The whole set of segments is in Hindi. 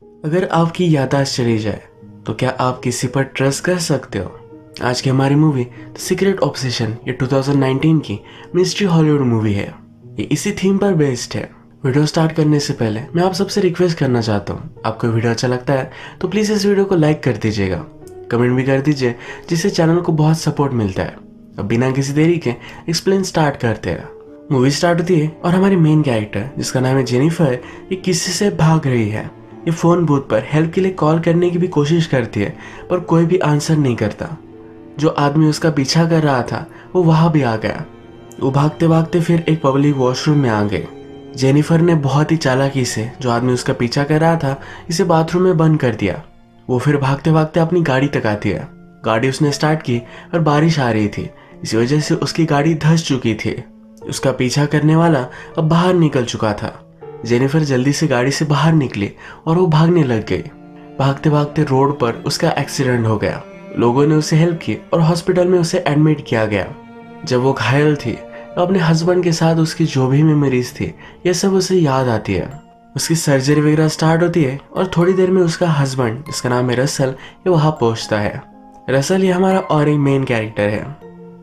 अगर आपकी याददाश्त चली जाए तो क्या आप किसी पर ट्रस्ट कर सकते हो? आज की हमारी मूवी द सीक्रेट ऑब्सेशन ये 2019 की मिस्ट्री हॉलीवुड मूवी है। ये इसी थीम पर बेस्ड है। वीडियो स्टार्ट करने से पहले मैं आप सबसे रिक्वेस्ट करना चाहता हूँ, आपको वीडियो अच्छा लगता है तो प्लीज़ इस वीडियो को लाइक कर दीजिएगा, कमेंट भी कर दीजिए, जिससे चैनल को बहुत सपोर्ट मिलता है। अब बिना किसी देरी के एक्सप्लेन स्टार्ट करते हैं। मूवी स्टार्ट होती है और हमारी मेन कैरेक्टर जिसका नाम है जेनिफर, ये किसी से भाग रही है। ये फोन बूथ पर हेल्प के लिए कॉल करने की भी कोशिश करती है पर कोई भी आंसर नहीं करता। जो आदमी उसका पीछा कर रहा था वो वहां भी आ गया। वो भागते भागते फिर एक पब्लिक वॉशरूम में आ गए। जेनिफर ने बहुत ही चालाकी से जो आदमी उसका पीछा कर रहा था इसे बाथरूम में बंद कर दिया। वो फिर भागते भागते अपनी गाड़ी तक आती है। गाड़ी उसने स्टार्ट की और बारिश आ रही थी, इसी वजह से उसकी गाड़ी धंस चुकी थी। उसका पीछा करने वाला अब बाहर निकल चुका था। जेनिफर जल्दी से गाड़ी से बाहर निकली और वो भागने लग गई। भागते भागते रोड पर उसका एक्सीडेंट हो गया। लोगों ने उसे हेल्प की और हॉस्पिटल में उसे एडमिट किया गया। जब वो घायल थी तो अपने हस्बैंड के साथ उसकी जो भी मेमोरीज थी ये सब उसे याद आती है। उसकी सर्जरी वगैरह स्टार्ट होती है और थोड़ी देर में उसका हस्बैंड जिसका नाम है रसल ये वहां पहुंचता है। रसल ये हमारा और एक मेन कैरेक्टर है।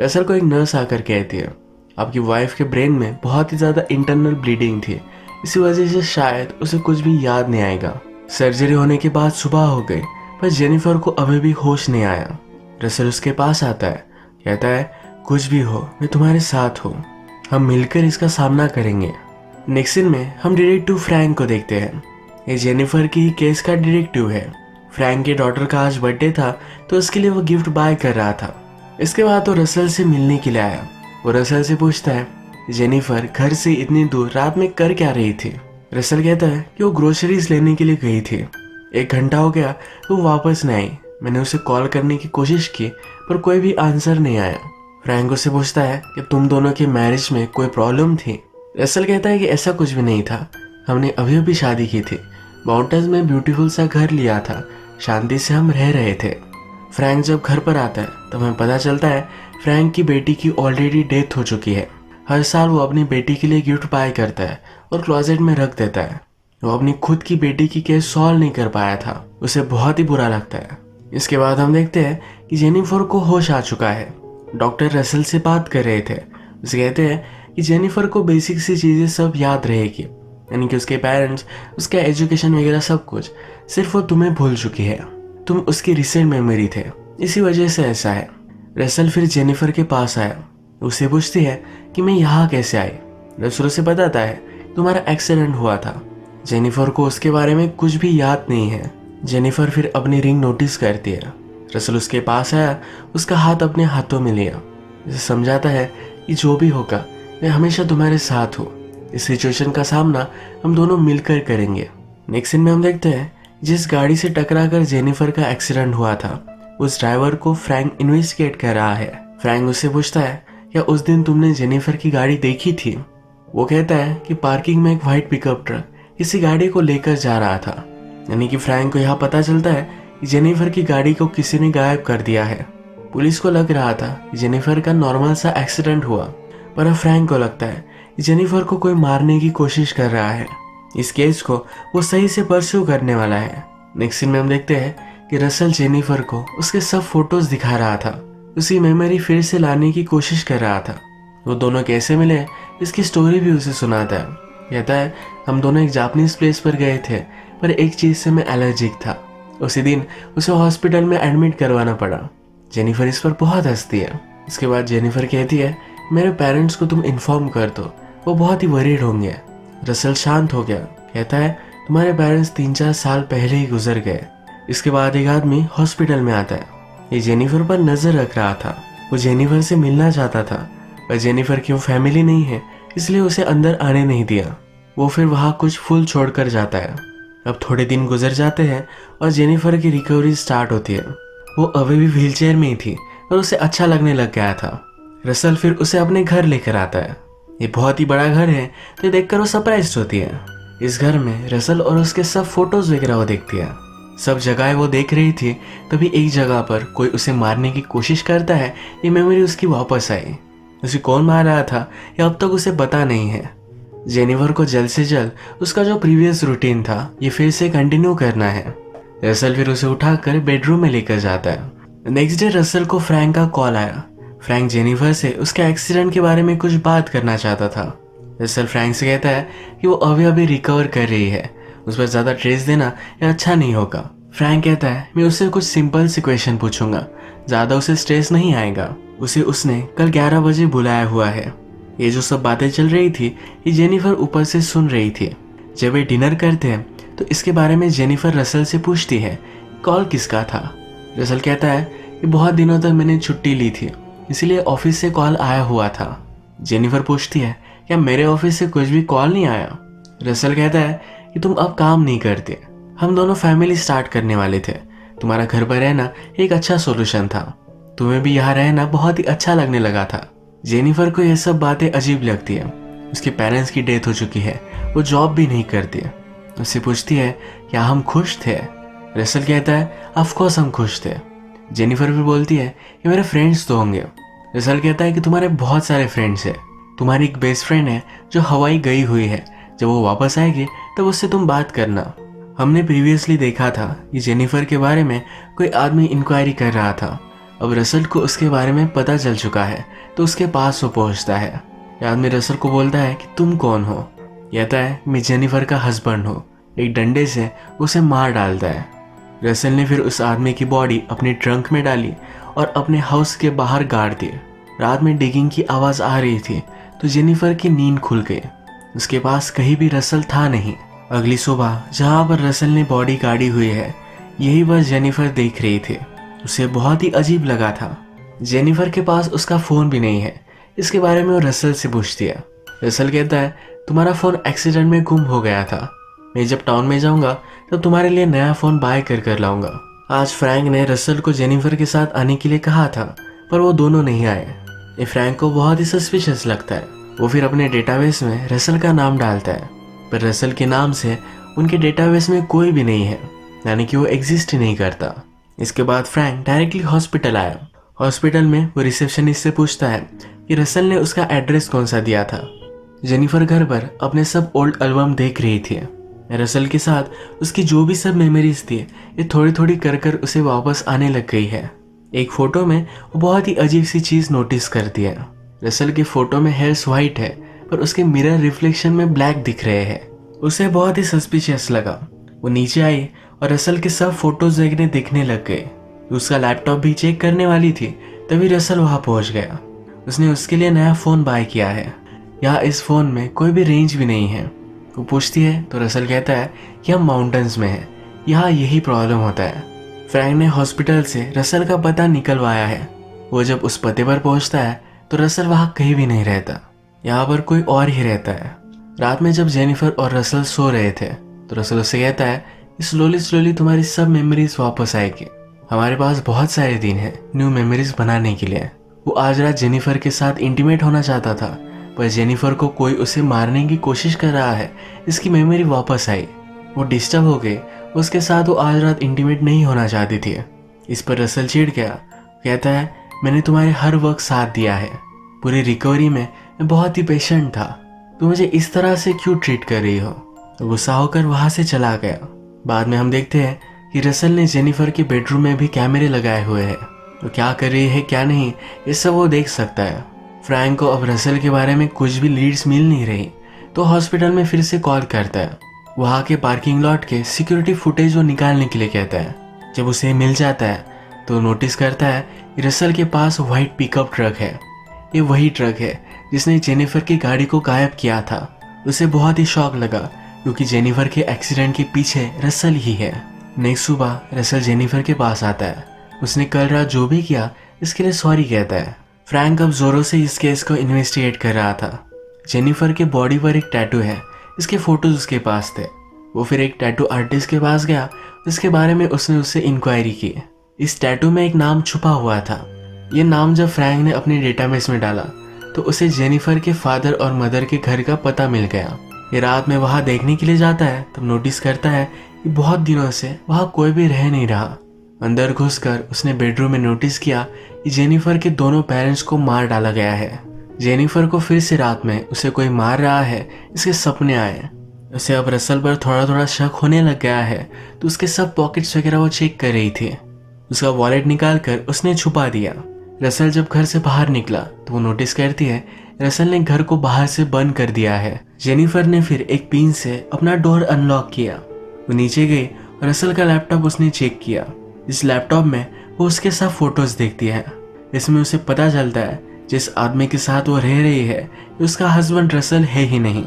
रसल को एक नर्स आकर कहती है आपकी वाइफ के ब्रेन में बहुत ही ज्यादा इंटरनल ब्लीडिंग थी, इसी वजह से शायद उसे कुछ भी याद नहीं आएगा। सर्जरी होने के बाद सुबह हो गई पर जेनिफर को अभी भी होश नहीं आया। रसल उसके पास आता है, कहता है कुछ भी हो मैं तुम्हारे साथ हूँ, हम मिलकर इसका सामना करेंगे। नेक्स्ट सीन में हम डिटेक्टिव फ्रैंक को देखते हैं। ये जेनिफर की केस का डिटेक्टिव है। फ्रैंक के डॉटर का आज बर्थडे था तो उसके लिए वो गिफ्ट बाय कर रहा था। इसके बाद वो रसल से मिलने के लिए आया। वो रसल से पूछता है जेनिफर घर से इतनी दूर रात में कर क्या रही थी? रसल कहता है कि वो ग्रोसरीज लेने के लिए गई थी। 1 घंटा हो गया तो वो वापस नहीं आई। मैंने उसे कॉल करने की कोशिश की पर कोई भी आंसर नहीं आया। फ्रैंक उससे पूछता है कि तुम दोनों के मैरिज में कोई प्रॉब्लम थी? रसल कहता है कि ऐसा कुछ भी नहीं था, हमने अभी अभी शादी की थी, माउंटेन्स में ब्यूटीफुल सा घर लिया था, शांति से हम रह रहे थे। फ्रैंक जब घर पर आता है तो हमें पता चलता है फ्रैंक की बेटी की ऑलरेडी डेथ हो चुकी है। हर साल वो अपनी बेटी के लिए गिफ्ट बाय करता है और क्लोजेट में रख देता है। वो अपनी खुद की बेटी की केस सॉल्व नहीं कर पाया था, उसे बहुत ही बुरा लगता है। इसके बाद हम देखते हैं कि जेनिफर को होश आ चुका है। डॉक्टर रसल से बात कर रहे थे। उसे कहते हैं कि जेनिफर को बेसिक सी चीज़ें सब याद रहेगी, यानी कि उसके पेरेंट्स, उसका एजुकेशन वगैरह सब कुछ, सिर्फ वो तुम्हें भूल चुकी है, तुम उसकी रिसेंट मेमोरी थे, इसी वजह से ऐसा है। रसल फिर जेनिफर के पास आया। उसे पूछती है कि मैं यहाँ कैसे आई। रसल उसे बताता है तुम्हारा एक्सीडेंट हुआ था। जेनिफर को उसके बारे में कुछ भी याद नहीं है। जेनिफर फिर अपनी रिंग नोटिस करती है। रसल उसके पास आया, उसका हाथ अपने हाथों में लिया, उसे समझाता है कि जो भी होगा मैं हमेशा तुम्हारे साथ हूँ, इस सिचुएशन का सामना हम दोनों मिलकर करेंगे। नेक्स्ट सीन में हम देखते हैं जिस गाड़ी से टकराकर जेनिफर का एक्सीडेंट हुआ था उस ड्राइवर को फ्रैंक इन्वेस्टिगेट कर रहा है। फ्रैंक उससे पूछता है क्या उस दिन तुमने जेनिफर की गाड़ी देखी थी? वो कहता है कि पार्किंग में एक व्हाइट पिकअप ट्रक किसी गाड़ी को लेकर जा रहा था। यानी कि फ्रैंक को यहाँ पता चलता है कि जेनिफर की गाड़ी को किसी ने गायब कर दिया है। पुलिस को लग रहा था कि जेनिफर का नॉर्मल सा एक्सीडेंट हुआ, पर अब फ्रैंक को लगता है कि जेनिफर को कोई मारने की कोशिश कर रहा है। इस केस को वो सही से परस्यू करने वाला है। नेक्स्ट सीन में हम देखते हैं कि रसल जेनिफर को उसके सब फोटोज दिखा रहा था, उसी मेमोरी फिर से लाने की कोशिश कर रहा था। वो दोनों कैसे मिले इसकी स्टोरी भी उसे सुनाता है। कहता है हम दोनों एक जापानीज प्लेस पर गए थे पर एक चीज से मैं एलर्जिक था। उसी दिन उसे हॉस्पिटल में एडमिट करवाना पड़ा। जेनिफर इस पर बहुत हंसती है। इसके बाद जेनिफर कहती है मेरे पेरेंट्स को तुम इन्फॉर्म कर दो, वो बहुत ही वरीड होंगे। रसल शांत हो गया, कहता है तुम्हारे पेरेंट्स 3-4 साल पहले ही गुजर गए। इसके बाद एक आदमी हॉस्पिटल में आता है। ये जेनिफर पर नजर रख रहा था। वो जेनिफर से मिलना चाहता था पर जेनिफर की वो फैमिली नहीं है इसलिए उसे अंदर आने नहीं दिया। वो फिर वहाँ कुछ फूल छोड़कर जाता है। अब थोड़े दिन गुजर जाते हैं और जेनिफर की रिकवरी स्टार्ट होती है। वो अभी भी व्हीलचेयर में ही थी और उसे अच्छा लगने लग गया था। रसल फिर उसे अपने घर लेकर आता है। ये बहुत ही बड़ा घर है तो ये देखकर वो सरप्राइज होती है। इस घर में रसल और उसके सब फोटोज वगैरह वो देखती है। सब जगह वो देख रही थी तभी एक जगह पर कोई उसे मारने की कोशिश करता है। ये मेमोरी उसकी वापस आई। उसे कौन मार रहा था ये अब तक उसे पता नहीं है। जेनिफर को जल्द से जल्द उसका जो प्रीवियस रूटीन था ये फिर से कंटिन्यू करना है। रसल फिर उसे उठाकर बेडरूम में लेकर जाता है। नेक्स्ट डे रसल को फ्रैंक का कॉल आया। फ्रैंक जेनिफर से उसके एक्सीडेंट के बारे में कुछ बात करना चाहता था। रसल फ्रैंक से कहता है कि वो अभी अभी रिकवर कर रही है, उस पर ज़्यादा स्ट्रेस देना ये अच्छा नहीं होगा। फ्रैंक कहता है मैं उससे कुछ सिंपल सी क्वेश्चन पूछूंगा, ज़्यादा उसे स्ट्रेस नहीं आएगा। उसे उसने कल 11 बजे बुलाया हुआ है। ये जो सब बातें चल रही थी ये जेनिफर ऊपर से सुन रही थी। जब वे डिनर करते हैं तो इसके बारे में जेनिफर रसल से पूछती है कॉल किसका था। रसल कहता है कि बहुत दिनों तक मैंने छुट्टी ली थी, इसलिए ऑफिस से कॉल आया हुआ था। जेनिफर पूछती है क्या मेरे ऑफिस से कुछ भी कॉल नहीं आया। रसल कहता है कि तुम अब काम नहीं करते, हम दोनों फैमिली स्टार्ट करने वाले थे, तुम्हारा घर पर रहना एक अच्छा सोल्यूशन था, तुम्हें भी यहाँ रहना बहुत ही अच्छा लगने लगा था। जेनिफर को यह सब बातें अजीब लगती है। उसके पेरेंट्स की डेथ हो चुकी है, वो जॉब भी नहीं करती। उससे पूछती है क्या हम खुश थे। रसल कहता है ऑफ कोर्स हम खुश थे। जेनिफर भी बोलती है कि मेरे फ्रेंड्स तो होंगे। रसल कहता है कि तुम्हारे बहुत सारे फ्रेंड्स हैं, तुम्हारी एक बेस्ट फ्रेंड है जो हवाई गई हुई है, जब वो वापस आएगी तब उससे तुम बात करना। हमने प्रीवियसली देखा था कि जेनिफर के बारे में कोई आदमी इंक्वायरी कर रहा था। अब रसल को उसके बारे में पता चल चुका है तो उसके पास वो पहुंचता है। आदमी रसल को बोलता है कि तुम कौन हो। कहता है मैं जेनिफर का हस्बैंड हूँ। एक डंडे से उसे मार डालता है। रसल ने फिर उस आदमी की बॉडी अपनी ट्रंक में डाली और अपने हाउस के बाहर गाड़ दी। रात में डिगिंग की आवाज़ आ रही थी तो जेनिफर की नींद खुल गई। उसके पास कहीं भी रसल था नहीं। अगली सुबह जहाँ पर रसल ने बॉडी गाड़ी हुई है यही पर जेनिफर देख रही थी। उसे बहुत ही अजीब लगा था। जेनिफर के पास उसका फ़ोन भी नहीं है। इसके बारे में वो रसल से पूछती है। रसल कहता है तुम्हारा फ़ोन एक्सीडेंट में गुम हो गया था, मैं जब टाउन में जाऊंगा तब तुम्हारे लिए नया फ़ोन बाय कर लाऊंगा। आज फ्रैंक ने रसल को जेनिफर के साथ आने के लिए कहा था पर वो दोनों नहीं आए। ये फ्रैंक को बहुत ही सस्पिशियस लगता है। वो फिर अपने डेटाबेस में रसल का नाम डालता है पर रसल के नाम से उनके डेटाबेस में कोई भी नहीं है, यानी कि वो एग्जिस्ट ही नहीं करता। इसके बाद फ्रैंक डायरेक्टली हॉस्पिटल आया। हॉस्पिटल में वो रिसेप्शनिस्ट से पूछता है कि रसल ने उसका एड्रेस कौन सा दिया था। जेनिफर घर पर अपने सब ओल्ड एल्बम देख रही थी। रसल के साथ उसकी जो भी सब मेमोरीज थी ये थोड़ी थोड़ी कर उसे वापस आने लग गई है। एक फोटो में वो बहुत ही अजीब सी चीज़ नोटिस करती है। रसल के फोटो में हेयर्स वाइट है पर उसके मिरर रिफ्लेक्शन में ब्लैक दिख रहे हैं। उसे बहुत ही सस्पिशियस लगा। वो नीचे आई और रसल के सब फोटोज देखने लग गए। उसका लैपटॉप भी चेक करने वाली थी तभी रसल वहां पहुंच गया। उसने उसके लिए नया फ़ोन बाय किया है। यहाँ इस फ़ोन में कोई भी रेंज भी नहीं है। वो पूछती है तो रसल कहता है कि हम माउंटेन्स में हैं, यहाँ यही प्रॉब्लम होता है। फ्रैंक ने हॉस्पिटल से रसल का पता निकलवाया है। वो जब उस पते पर पहुंचता है तो रसल वहाँ कहीं भी नहीं रहता, यहाँ पर कोई और ही रहता है। रात में जब जेनिफर और रसल सो रहे थे तो रसल उससे कहता है कि स्लोली तुम्हारी सब मेमोरीज वापस आएगी। हमारे पास बहुत सारे दिन हैं न्यू मेमोरीज बनाने के लिए। वो आज रात जेनिफर के साथ इंटीमेट होना चाहता था पर जेनिफर को कोई उसे मारने की कोशिश कर रहा है, इसकी मेमोरी वापस आई। वो डिस्टर्ब हो गई। उसके साथ वो आज रात इंटीमेट नहीं होना चाहती थी। इस पर रसल चिढ़ गया। कहता है मैंने तुम्हारे हर वक्त साथ दिया है, पूरी रिकवरी में मैं बहुत ही पेशेंट था, तुम मुझे इस तरह से क्यों ट्रीट कर रही हो। गुस्सा होकर वहां से चला गया। बाद में हम देखते हैं कि रसल ने जेनिफर के बेडरूम में भी कैमरे लगाए हुए हैं। तो क्या कर रही है क्या नहीं ये सब वो देख सकता है। फ्रैंक को अब रसल के बारे में कुछ भी लीड्स मिल नहीं रही तो हॉस्पिटल में फिर से कॉल करता है। वहाँ के पार्किंग लॉट के सिक्योरिटी फुटेज वो निकालने के लिए कहता है। जब उसे मिल जाता है तो नोटिस करता है कि रसल के पास व्हाइट पिकअप ट्रक है। ये वही ट्रक है जिसने जेनिफर की गाड़ी को गायब किया था। उसे बहुत ही शॉक लगा क्योंकि जेनिफर के एक्सीडेंट के पीछे रसल ही है। नेक्स्ट सुबह रसल जेनिफर के पास आता है। उसने कल रात जो भी किया इसके लिए सॉरी कहता है। फ्रैंक अब जोरों से इस केस को इन्वेस्टिगेट कर रहा था। जेनिफर के बॉडी पर एक टैटू है, इसके फोटोज उसके पास थे। वो फिर एक टैटू आर्टिस्ट के पास गया, इसके बारे में उसने उससे इंक्वायरी की। इस टैटू में एक नाम छुपा हुआ था। ये नाम जब फ्रैंक ने अपने डेटाबेस में डाला तो उसे जेनिफर के फादर और मदर के घर का पता मिल गया। ये रात में वहाँ देखने के लिए जाता है तब नोटिस करता है कि बहुत दिनों से वहाँ कोई भी रह नहीं रहा। अंदर घुसकर उसने बेडरूम में नोटिस किया कि जेनिफर के दोनों पेरेंट्स को मार डाला गया है। जेनिफर को फिर से रात में उसे कोई मार रहा है इसके सपने आए। उसे अब रसल पर थोड़ा थोड़ा शक होने लग गया है, तो उसके सब पॉकेट्स वगैरह वो चेक कर रही थी। उसका वॉलेट निकाल कर उसने छुपा दिया। रसल जब घर से बाहर निकला तो वो नोटिस करती है रसल ने घर को बाहर से बंद कर दिया है। जेनिफर ने फिर एक पिन से अपना डोर अनलॉक किया। वो नीचे गई और रसल का लैपटॉप उसने चेक किया। इस लैपटॉप में वो उसके साथ फोटोज देखती है। इसमें उसे पता चलता है जिस आदमी के साथ वो रह रही है उसका हस्बैंड रसल है ही नहीं।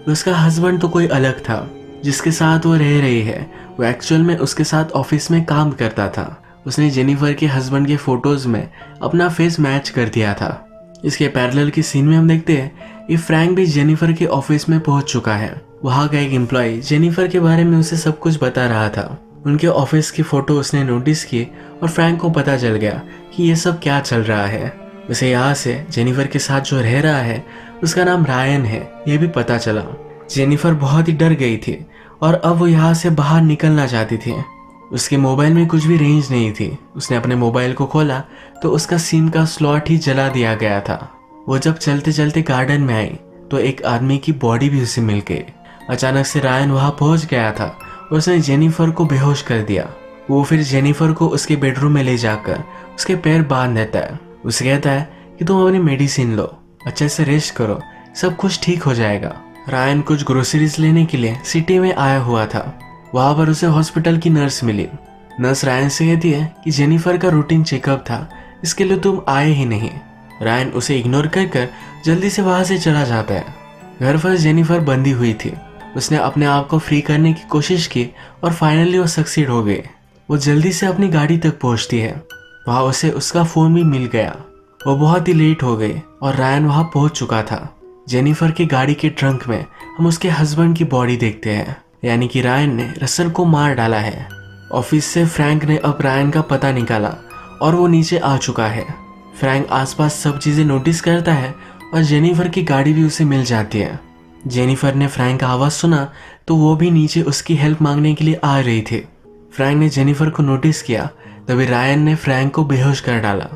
उसका हस्बैंड तो कोई अलग था। जिसके साथ वो रह रही है वो एक्चुअल में उसके साथ ऑफिस में काम करता था। उसने जेनिफर के हस्बैंड के फोटोज में अपना फेस मैच कर दिया था। इसके पैरेलल की सीन में हम देखते हैं कि फ्रैंक भी जेनिफर के ऑफिस में पहुंच चुका है। वहां का एक एम्प्लॉय जेनिफर के बारे में उसे सब कुछ बता रहा था। उनके ऑफिस की फोटो उसने नोटिस की और फ्रैंक को पता चल गया कि ये सब क्या चल रहा है। उसे यहाँ से जेनिफर के साथ जो रह रहा है उसका नाम रायन है, ये भी पता चला। जेनिफर बहुत ही डर गई थी और अब वो यहाँ से बाहर निकलना चाहती थी। उसके मोबाइल में कुछ भी रेंज नहीं थी। उसने अपने मोबाइल को खोला तो उसका सिम का स्लॉट ही जला दिया गया था। वो जब चलते चलते गार्डन में आई तो एक आदमी की बॉडी भी उसे मिल गई। अचानक से रायन वहां पहुंच गया था और उसने जेनिफर को बेहोश कर दिया। वो फिर जेनिफर को उसके बेडरूम में ले जाकर उसके पैर बांध देता है। उसे कहता है कि तुम अपनी मेडिसिन लो, अच्छे से रेस्ट करो, सब कुछ ठीक हो जाएगा। रायन कुछ ग्रोसरीज लेने के लिए सिटी में आया हुआ था। वहां पर उसे हॉस्पिटल की नर्स मिली। नर्स रायन से कहती है कि जेनिफर का रूटीन चेकअप था, इसके लिए तुम आए ही नहीं। रायन उसे इग्नोर कर जल्दी से वहां से चला जाता है। घर पर जेनिफर बंधी हुई थी। उसने अपने आप को फ्री करने की कोशिश की और फाइनली वो सक्सीड हो गई। वो जल्दी से अपनी गाड़ी तक पहुंचती है। वहां उसे उसका फोन भी मिल गया। वो बहुत ही लेट हो गई और रायन वहां पहुंच चुका था। जेनिफर की गाड़ी के ट्रंक में हम उसके हस्बैंड की बॉडी देखते हैं, यानी कि रायन ने रसल को मार डाला है। ऑफिस से फ्रैंक ने अब रायन का पता निकाला और वो नीचे आ चुका है। फ्रैंक आसपास सब चीजें नोटिस करता है और जेनिफर की गाड़ी भी उसे मिल जाती है। जेनिफर ने फ्रैंक का आवाज सुना तो वो भी नीचे उसकी हेल्प मांगने के लिए आ रही थी। फ्रैंक ने जेनिफर को नोटिस किया, तभी रायन ने फ्रैंक को बेहोश कर डाला।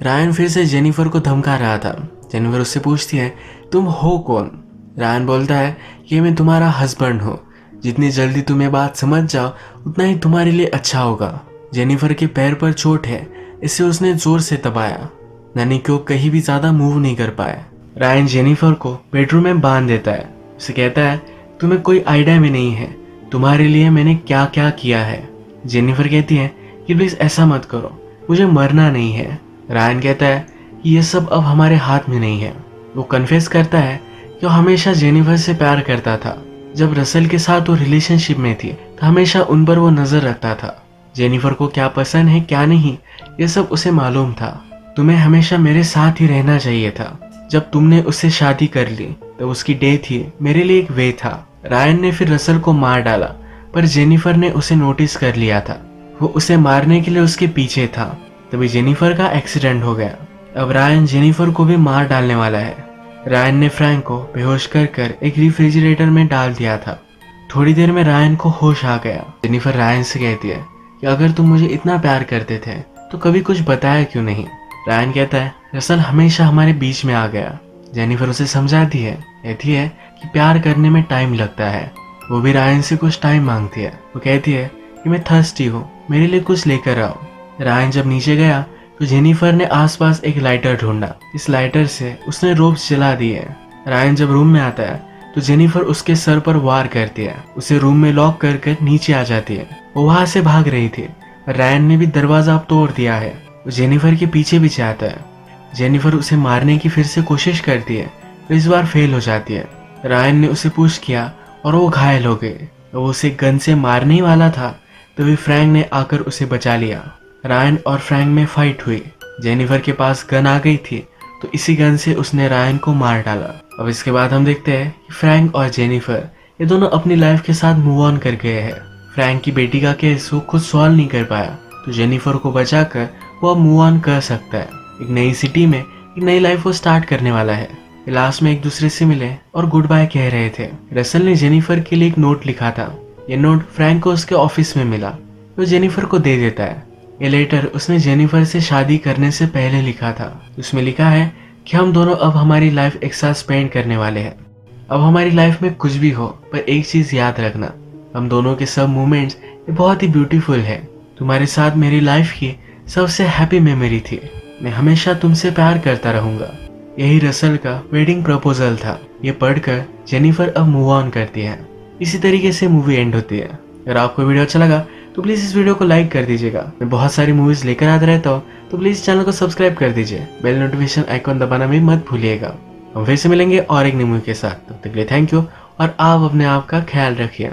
रायन फिर से जेनिफर को धमका रहा था। जेनिफर उससे पूछती है, तुम हो कौन? रायन बोलता है कि मैं तुम्हारा हस्बैंड हूँ। जितनी जल्दी तुम ये बात समझ जाओ उतना ही तुम्हारे लिए अच्छा होगा। जेनिफर के पैर पर चोट है, इसे उसने जोर से दबाया, यानी कि वो कहीं भी ज्यादा मूव नहीं कर पाए। रायन जेनिफर को बेडरूम में बांध देता है। उसे कहता है, तुम्हें कोई आइडिया भी नहीं है तुम्हारे लिए मैंने क्या क्या किया है। जेनिफर कहती है कि प्लीज ऐसा मत करो, मुझे मरना नहीं है। रायन कहता है कि ये सब अब हमारे हाथ में नहीं है। वो कन्फेस करता है कि वो हमेशा जेनिफर से प्यार करता था। जब रसल के साथ वो रिलेशनशिप में थी तो हमेशा उन पर वो नजर रखता था। जेनिफर को क्या पसंद है क्या नहीं ये सब उसे मालूम था। तुम्हें हमेशा मेरे साथ ही रहना चाहिए था। जब तुमने उससे शादी कर ली तो उसकी डेथ ही मेरे लिए एक वे था। रायन ने फिर रसल को मार डाला, पर जेनिफर ने उसे नोटिस कर लिया था। वो उसे मारने के लिए उसके पीछे था। तभी जेनिफर का एक्सीडेंट हो गया। अब रायन जेनिफर को भी मार डालने वाला है। रायन ने फ्रैंक को बेहोश कर एक रेफ्रिजरेटर में डाल दिया था। थोड़ी देर में रायन को होश आ गया। जेनिफर रायन से कहती है कि अगर तुम मुझे इतना प्यार करते थे तो कभी कुछ बताया क्यों नहीं। रायन कहता है, रसल हमेशा हमारे बीच में आ गया। जेनिफर उसे समझाती है, कहती है कि प्यार करने में टाइम लगता है। वो भी रायन से कुछ टाइम मांगती है। वो कहती है कि मैं थर्स्टी हूँ, मेरे लिए कुछ लेकर आओ। रायन जब नीचे गया तो जेनिफर ने आसपास एक लाइटर ढूंढा। इस लाइटर से उसने रोप्स जला दिए। रायन जब रूम में आता है तो जेनिफर उसके सर पर वार करती है। उसे रूम में लॉक कर नीचे आ जाती है। वो वहां से भाग रही थी। रायन ने भी दरवाजा अब तोड़ दिया है। वो जेनिफर के पीछे भी जाता है। जेनिफर उसे मारने की फिर से कोशिश करती है, तो इस बार फेल हो जाती है। रायन ने उसे पुश किया और वो घायल हो गए। वो उसे गन से मारने ही वाला था, तभी फ्रैंक ने आकर उसे बचा लिया। रायन और फ्रैंक में फाइट हुई। जेनिफर के पास गन आ गई थी तो इसी गन से उसने रायन को मार डाला। अब इसके बाद हम देखते हैं कि फ्रैंक और जेनिफर ये दोनों अपनी लाइफ के साथ मूव ऑन कर गए हैं। फ्रैंक की बेटी का केस वो खुद सॉल्व नहीं कर पाया, तो जेनिफर को बचाकर वो अब मूव ऑन कर सकता है। एक नई सिटी में एक नई लाइफ वो स्टार्ट करने वाला है। लास्ट में एक दूसरे से मिले और गुड बाय कह रहे थे। रसल ने जेनिफर के लिए एक नोट लिखा था। ये नोट फ्रैंक को उसके ऑफिस में मिला, वो जेनिफर को दे देता है। ये लेटर उसने जेनिफर से शादी करने से पहले लिखा था। उसमें लिखा है कि हम दोनों अब हमारी लाइफ एक साथ स्पेंड करने वाले हैं। अब हमारी लाइफ में कुछ भी हो, पर एक चीज याद रखना, हम दोनों के सब मोमेंट्स ये बहुत ही ब्यूटीफुल है। तुम्हारे साथ मेरी लाइफ की सबसे हैप्पी मेमोरी थी। मैं हमेशा तुमसे प्यार करता रहूंगा। यही रसल का वेडिंग प्रपोजल था। ये पढ़कर जेनिफर अब मूव ऑन करती है। इसी तरीके से मूवी एंड होती है। अगर आपको वीडियो अच्छा लगा तो प्लीज इस वीडियो को लाइक कर दीजिएगा। मैं बहुत सारी मूवीज लेकर आता रहता हूँ, तो प्लीज चैनल को सब्सक्राइब कर दीजिए। बेल नोटिफिकेशन आइकॉन दबाना भी मत भूलिएगा। हम फिर से मिलेंगे और एक न्यू मूवी के साथ। तब तक के लिए थैंक यू और आप अपने आप का ख्याल रखिए।